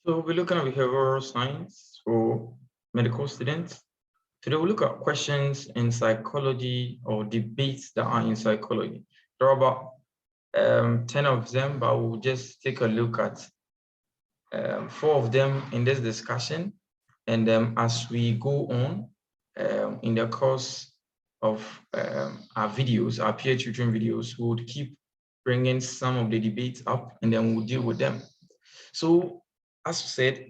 So we'll be looking at behavioral science for medical students. Today we'll look at questions in psychology or debates that are in psychology. There are about 10 of them, but we'll just take a look at 4 of them in this discussion. And as we go on in the course of our videos, our peer tutoring videos, we would keep bringing some of the debates up and then we'll deal with them. So as said,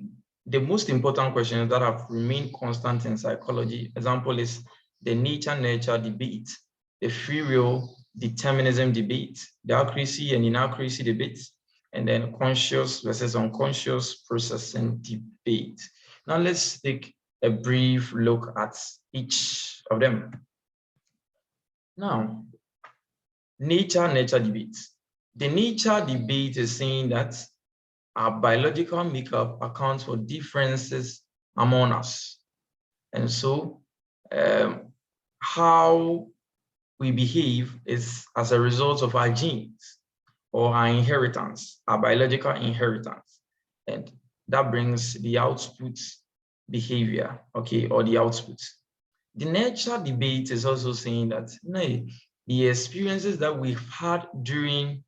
the most important questions that have remained constant in psychology, example is the nature-nurture debate, the free will determinism debate, the accuracy and inaccuracy debate, and then conscious versus unconscious processing debate. Now let's take a brief look at each of them. Now, nature-nurture debate. The nature debate is saying that our biological makeup accounts for differences among us. And so how we behave is as a result of our genes or our inheritance, our biological inheritance. And that brings the output behavior, okay, or the output. The nature debate is also saying that no, the experiences that we've had during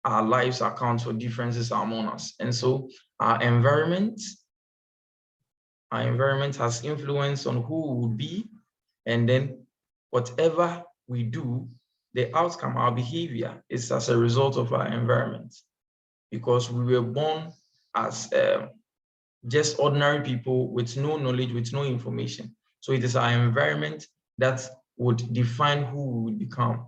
our lives account for differences among us. And so our environment has influence on who we would be. And then whatever we do, the outcome, our behavior is as a result of our environment, because we were born as just ordinary people with no knowledge, with no information. So it is our environment that would define who we would become.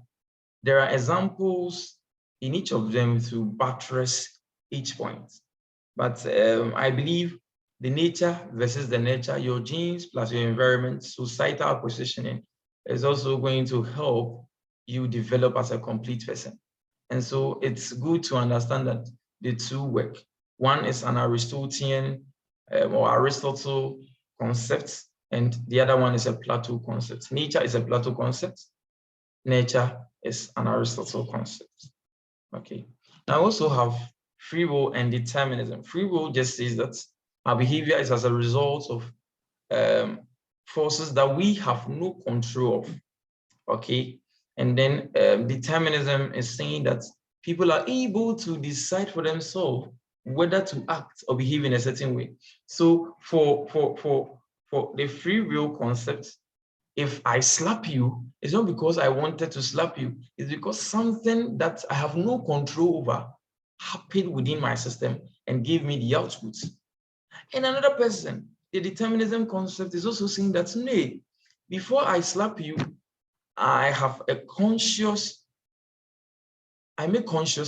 There are examples in each of them to buttress each point. But I believe the nature versus the nurture, your genes plus your environment, societal positioning is also going to help you develop as a complete person. And so it's good to understand that the two work. One is an Aristotelian or Aristotle concept, and the other one is a Plato concept. Nature is a Plato concept. Nature is an Aristotle concept. Okay. Now I also have free will and determinism. Free will just says that our behavior is as a result of forces that we have no control of. Okay. And then determinism is saying that people are able to decide for themselves whether to act or behave in a certain way. So for the free will concept, if I slap you, it's not because I wanted to slap you. It's because something that I have no control over happened within my system and gave me the output. And another person, the determinism concept is also saying that, no, before I slap you, I make conscious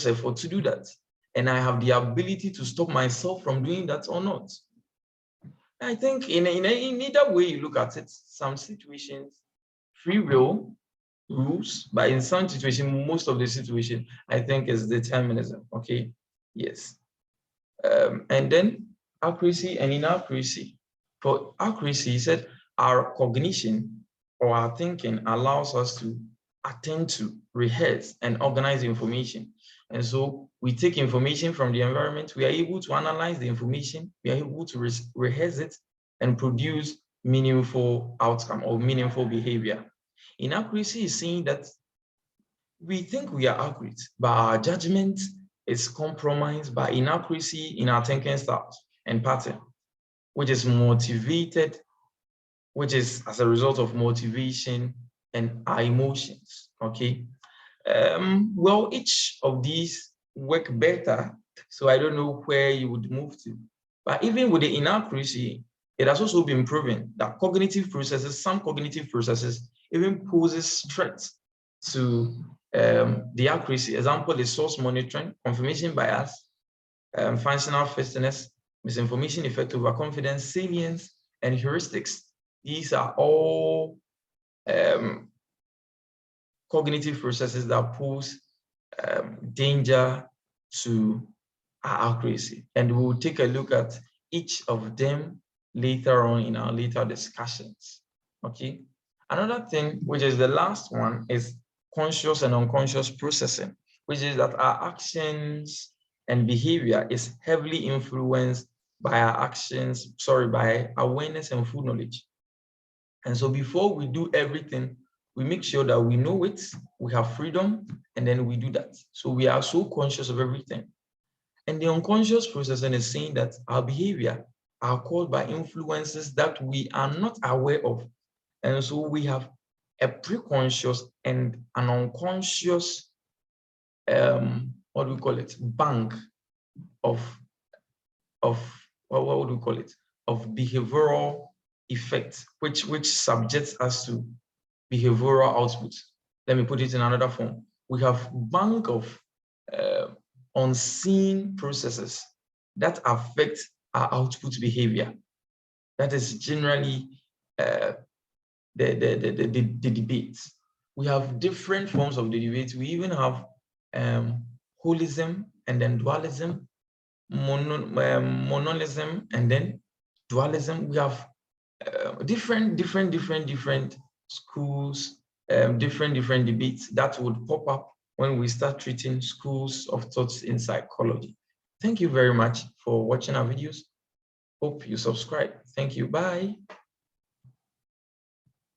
effort to do that. And I have the ability to stop myself from doing that or not. I think in either way you look at it, some situations, free will rules, but in some situations, most of the situation, I think is determinism, okay? Yes. And then accuracy and inaccuracy. For accuracy, he said, our cognition or our thinking allows us to attend to, rehearse, and organize information. And so we take information from the environment, we are able to analyze the information, we are able to rehearse it and produce meaningful outcome or meaningful behavior. Inaccuracy is saying that we think we are accurate, but our judgment is compromised by inaccuracy in our thinking styles and pattern, which is as a result of motivation and our emotions, okay? Well, each of these work better, so I don't know where you would move to. But even with the inaccuracy, it has also been proven that some cognitive processes even poses threats to the accuracy. Example is source monitoring, confirmation bias, functional fitness, misinformation effect, overconfidence, salience, and heuristics. These are all cognitive processes that pose danger to our accuracy. And we'll take a look at each of them later on in our later discussions, okay? Another thing, which is the last one, is conscious and unconscious processing, which is that our actions and behavior is heavily influenced by our actions, sorry, by awareness and full knowledge. And so before we do everything, we make sure that we know it, we have freedom, and then we do that. So we are so conscious of everything. And the unconscious processing is saying that our behavior are caused by influences that we are not aware of. And so we have a pre-conscious and an unconscious, what do we call it, bank of what would we call it, of behavioral effects, which subjects us to behavioral outputs. Let me put it in another form. We have bank of unseen processes that affect our output behavior. That is generally the debates. We have different forms of the debates. We even have holism and then dualism, monolism and then dualism. We have different schools, different debates that would pop up when we start treating schools of thoughts in psychology. Thank you very much for watching our videos. Hope you subscribe. Thank you. Bye.